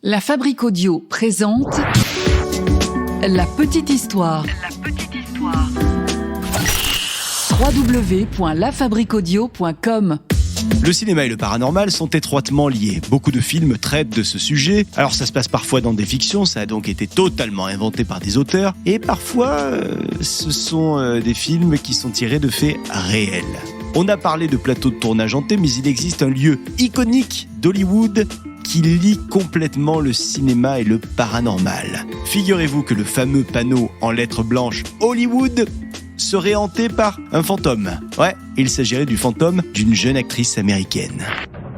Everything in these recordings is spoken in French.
La Fabrique Audio présente La Petite Histoire. www.lafabriqueaudio.com. Le cinéma et le paranormal sont étroitement liés. Beaucoup de films traitent de ce sujet. Alors ça se passe parfois dans des fictions, ça a donc été totalement inventé par des auteurs. Et parfois, ce sont des films qui sont tirés de faits réels. On a parlé de plateau de tournage hanté, mais il existe un lieu iconique d'Hollywood qui lie complètement le cinéma et le paranormal. Figurez-vous que le fameux panneau en lettres blanches Hollywood serait hanté par un fantôme. Ouais, il s'agirait du fantôme d'une jeune actrice américaine.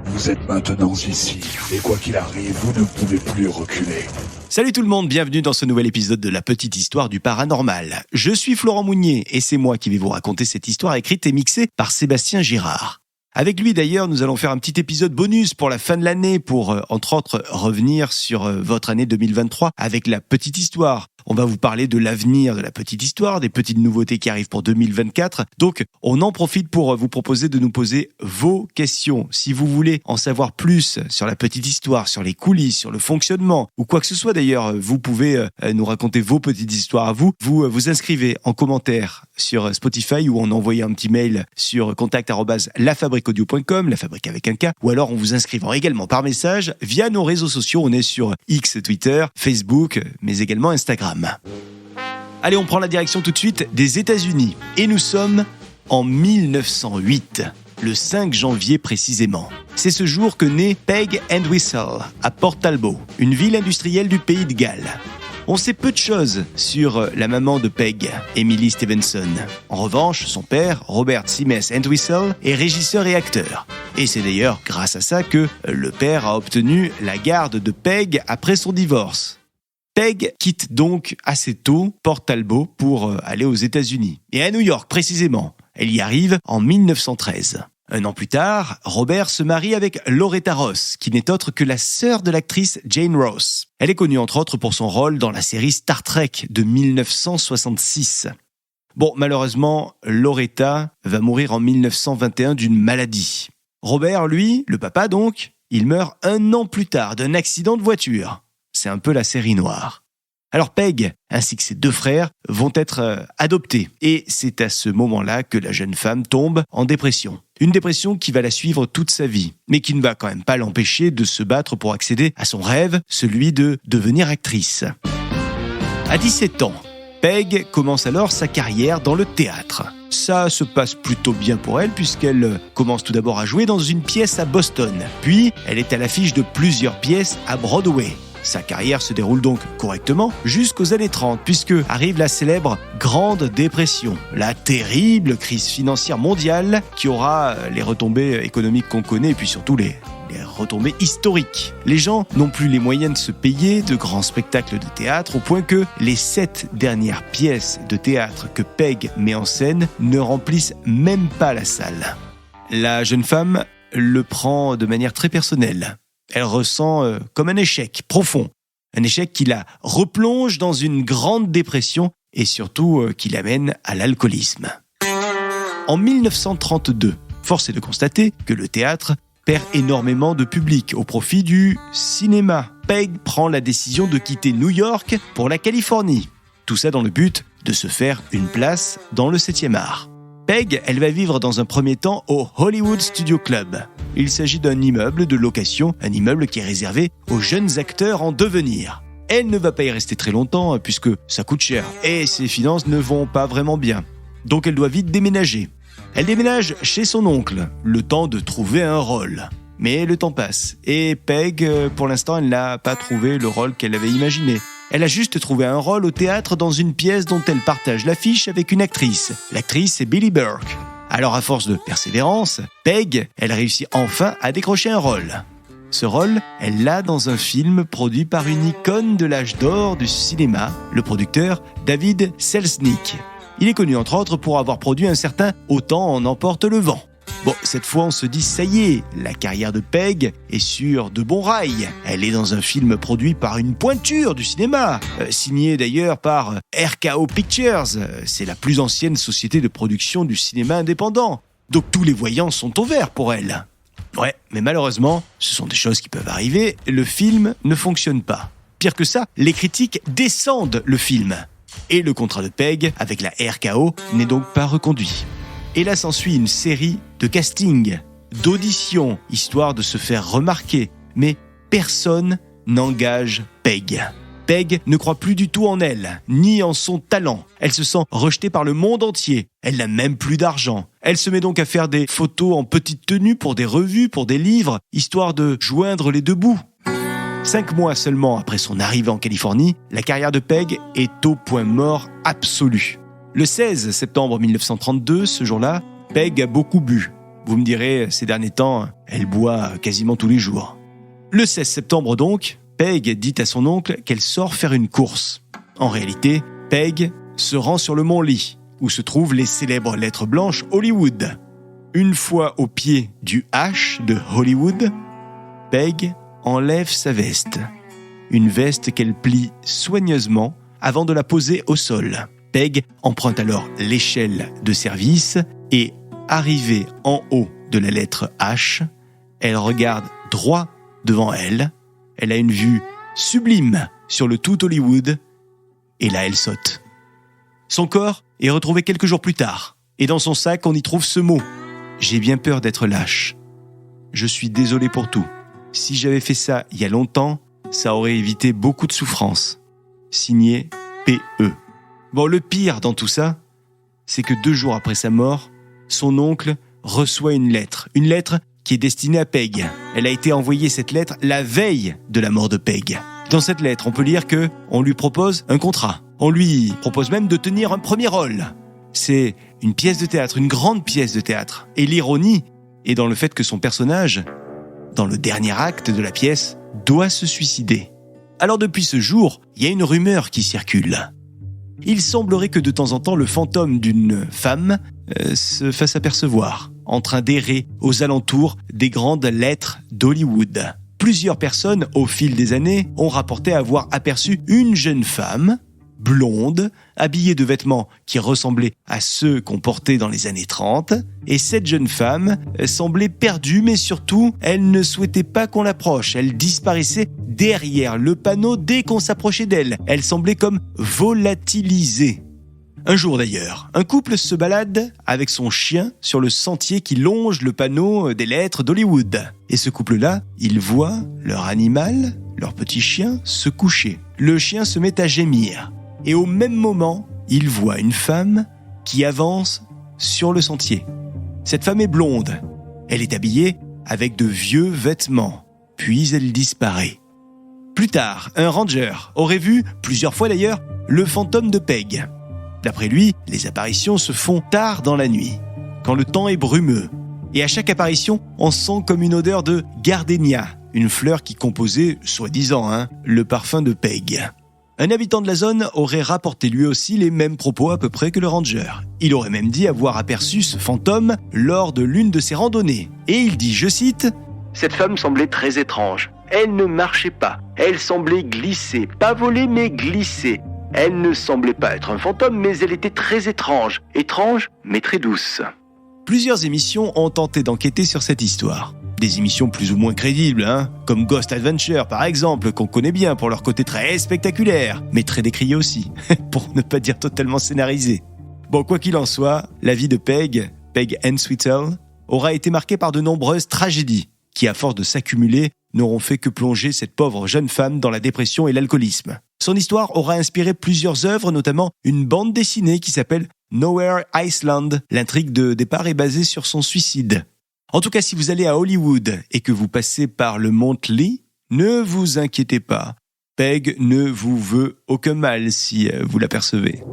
Vous êtes maintenant ici, et quoi qu'il arrive, vous ne pouvez plus reculer. Salut tout le monde, bienvenue dans ce nouvel épisode de La Petite Histoire du Paranormal. Je suis Florent Mounier et c'est moi qui vais vous raconter cette histoire écrite et mixée par Sébastien Girard. Avec lui d'ailleurs, nous allons faire un petit épisode bonus pour la fin de l'année pour, entre autres, revenir sur votre année 2023 avec La Petite Histoire. On va vous parler de l'avenir de La Petite Histoire, des petites nouveautés qui arrivent pour 2024. Donc, on en profite pour vous proposer de nous poser vos questions. Si vous voulez en savoir plus sur La Petite Histoire, sur les coulisses, sur le fonctionnement, ou quoi que ce soit d'ailleurs, vous pouvez nous raconter vos petites histoires à vous. Vous vous inscrivez en commentaire sur Spotify ou en envoyant un petit mail sur contact@lafabriqueaudio.com, la fabrique avec un K, ou alors en vous inscrivant également par message via nos réseaux sociaux. On est sur X, Twitter, Facebook, mais également Instagram. Allez, on prend la direction tout de suite des États-Unis. Et nous sommes en 1908, le 5 janvier précisément. C'est ce jour que naît Peg and Whistle à Port Talbot, une ville industrielle du pays de Galles. On sait peu de choses sur la maman de Peg, Emily Stevenson. En revanche, son père, Robert Simes Entwistle, est régisseur et acteur. Et c'est d'ailleurs grâce à ça que le père a obtenu la garde de Peg après son divorce. Peg quitte donc assez tôt Port Talbot pour aller aux États-Unis. Et à New York précisément. Elle y arrive en 1913. Un an plus tard, Robert se marie avec Loretta Ross, qui n'est autre que la sœur de l'actrice Jane Ross. Elle est connue entre autres pour son rôle dans la série Star Trek de 1966. Bon, malheureusement, Loretta va mourir en 1921 d'une maladie. Robert, lui, le papa donc, il meurt un an plus tard d'un accident de voiture. C'est un peu la série noire. Alors Peg, ainsi que ses deux frères, vont être adoptés. Et c'est à ce moment-là que la jeune femme tombe en dépression. Une dépression qui va la suivre toute sa vie, mais qui ne va quand même pas l'empêcher de se battre pour accéder à son rêve, celui de devenir actrice. À 17 ans, Peg commence alors sa carrière dans le théâtre. Ça se passe plutôt bien pour elle puisqu'elle commence tout d'abord à jouer dans une pièce à Boston. Puis, elle est à l'affiche de plusieurs pièces à Broadway. Sa carrière se déroule donc correctement jusqu'aux années 30, puisque arrive la célèbre Grande Dépression, la terrible crise financière mondiale qui aura les retombées économiques qu'on connaît et puis surtout les retombées historiques. Les gens n'ont plus les moyens de se payer de grands spectacles de théâtre au point que les 7 dernières pièces de théâtre que Peg met en scène ne remplissent même pas la salle. La jeune femme le prend de manière très personnelle. Elle ressent comme un échec profond, un échec qui la replonge dans une grande dépression et surtout qui l'amène à l'alcoolisme. En 1932, force est de constater que le théâtre perd énormément de public au profit du cinéma. Peg prend la décision de quitter New York pour la Californie. Tout ça dans le but de se faire une place dans le 7e art. Peg, elle va vivre dans un premier temps au Hollywood Studio Club. Il s'agit d'un immeuble de location, un immeuble qui est réservé aux jeunes acteurs en devenir. Elle ne va pas y rester très longtemps puisque ça coûte cher et ses finances ne vont pas vraiment bien. Donc elle doit vite déménager. Elle déménage chez son oncle, le temps de trouver un rôle. Mais le temps passe et Peg, pour l'instant, elle n'a pas trouvé le rôle qu'elle avait imaginé. Elle a juste trouvé un rôle au théâtre dans une pièce dont elle partage l'affiche avec une actrice. L'actrice, c'est Billie Burke. Alors à force de persévérance, Peg, elle réussit enfin à décrocher un rôle. Ce rôle, elle l'a dans un film produit par une icône de l'âge d'or du cinéma, le producteur David Selznick. Il est connu entre autres pour avoir produit un certain Autant en emporte le vent. Bon, cette fois on se dit ça y est, la carrière de Peg est sur de bons rails. Elle est dans un film produit par une pointure du cinéma, signé d'ailleurs par RKO Pictures, c'est la plus ancienne société de production du cinéma indépendant. Donc tous les voyants sont au vert pour elle. Ouais, mais malheureusement, ce sont des choses qui peuvent arriver, le film ne fonctionne pas. Pire que ça, les critiques descendent le film. Et le contrat de Pegg avec la RKO n'est donc pas reconduit. Et là s'ensuit une série de castings, d'auditions, histoire de se faire remarquer. Mais personne n'engage Pegg. Pegg ne croit plus du tout en elle, ni en son talent. Elle se sent rejetée par le monde entier. Elle n'a même plus d'argent. Elle se met donc à faire des photos en petite tenue pour des revues, pour des livres, histoire de joindre les deux bouts. 5 mois seulement après son arrivée en Californie, la carrière de Pegg est au point mort absolu. Le 16 septembre 1932, ce jour-là, Pegg a beaucoup bu. Vous me direz, ces derniers temps, elle boit quasiment tous les jours. Le 16 septembre donc, Pegg dit à son oncle qu'elle sort faire une course. En réalité, Pegg se rend sur le mont Lee, où se trouvent les célèbres lettres blanches Hollywood. Une fois au pied du H de Hollywood, Pegg enlève sa veste. Une veste qu'elle plie soigneusement avant de la poser au sol. Pegg emprunte alors l'échelle de service et, arrivée en haut de la lettre H, elle regarde droit devant elle. Elle a une vue sublime sur le tout Hollywood et là elle saute. Son corps est retrouvé quelques jours plus tard et dans son sac on y trouve ce mot. J'ai bien peur d'être lâche. Je suis désolé pour tout. Si j'avais fait ça il y a longtemps, ça aurait évité beaucoup de souffrance. Signé P.E. Bon, le pire dans tout ça, c'est que 2 jours après sa mort, son oncle reçoit une lettre qui est destinée à Pegg. Elle a été envoyée, cette lettre, la veille de la mort de Pegg. Dans cette lettre, on peut lire que on lui propose un contrat. On lui propose même de tenir un premier rôle. C'est une pièce de théâtre, une grande pièce de théâtre. Et l'ironie est dans le fait que son personnage, dans le dernier acte de la pièce, doit se suicider. Alors depuis ce jour, il y a une rumeur qui circule. Il semblerait que de temps en temps, le fantôme d'une femme se fasse apercevoir, en train d'errer aux alentours des grandes lettres d'Hollywood. Plusieurs personnes, au fil des années, ont rapporté avoir aperçu une jeune femme, blonde, habillée de vêtements qui ressemblaient à ceux qu'on portait dans les années 30. Et cette jeune femme semblait perdue, mais surtout, elle ne souhaitait pas qu'on l'approche. Elle disparaissait derrière le panneau dès qu'on s'approchait d'elle. Elle semblait comme volatilisée. Un jour d'ailleurs, un couple se balade avec son chien sur le sentier qui longe le panneau des lettres d'Hollywood. Et ce couple-là, ils voient leur animal, leur petit chien, se coucher. Le chien se met à gémir. Et au même moment, ils voient une femme qui avance sur le sentier. Cette femme est blonde. Elle est habillée avec de vieux vêtements. Puis elle disparaît. Plus tard, un ranger aurait vu, plusieurs fois d'ailleurs, le fantôme de Pegg. D'après lui, les apparitions se font tard dans la nuit, quand le temps est brumeux. Et à chaque apparition, on sent comme une odeur de gardénia, une fleur qui composait, soi-disant, le parfum de Pegg. Un habitant de la zone aurait rapporté lui aussi les mêmes propos à peu près que le ranger. Il aurait même dit avoir aperçu ce fantôme lors de l'une de ses randonnées. Et il dit, je cite, « Cette femme semblait très étrange. Elle ne marchait pas. Elle semblait glisser. Pas voler, mais glisser. Elle ne semblait pas être un fantôme, mais elle était très étrange. Étrange, mais très douce. » Plusieurs émissions ont tenté d'enquêter sur cette histoire. Des émissions plus ou moins crédibles, comme Ghost Adventure par exemple, qu'on connaît bien pour leur côté très spectaculaire, mais très décrié aussi, pour ne pas dire totalement scénarisé. Bon, quoi qu'il en soit, la vie de Pegg Entwistle, aura été marquée par de nombreuses tragédies, qui à force de s'accumuler, n'auront fait que plonger cette pauvre jeune femme dans la dépression et l'alcoolisme. Son histoire aura inspiré plusieurs œuvres, notamment une bande dessinée qui s'appelle Nowhere Iceland. L'intrigue de départ est basée sur son suicide. En tout cas, si vous allez à Hollywood et que vous passez par le Mont Lee, ne vous inquiétez pas. Pegg ne vous veut aucun mal si vous l'apercevez.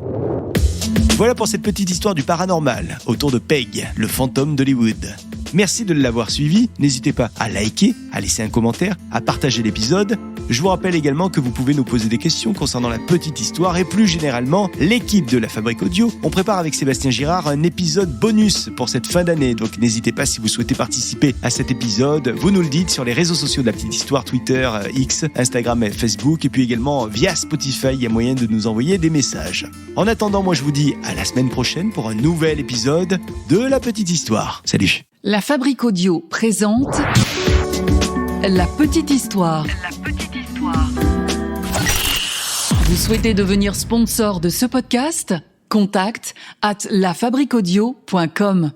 Voilà pour cette petite histoire du paranormal autour de Pegg, le fantôme d'Hollywood. Merci de l'avoir suivi. N'hésitez pas à liker, à laisser un commentaire, à partager l'épisode. Je vous rappelle également que vous pouvez nous poser des questions concernant la petite histoire et plus généralement l'équipe de la Fabrique Audio. On prépare avec Sébastien Girard un épisode bonus pour cette fin d'année. Donc n'hésitez pas si vous souhaitez participer à cet épisode. Vous nous le dites sur les réseaux sociaux de la petite histoire, Twitter, X, Instagram et Facebook. Et puis également via Spotify, il y a moyen de nous envoyer des messages. En attendant, moi je vous dis à la semaine prochaine pour un nouvel épisode de la petite histoire. Salut! La Fabrique Audio présente La Petite Histoire. Vous souhaitez devenir sponsor de ce podcast ? Contact @lafabriqueaudio.com.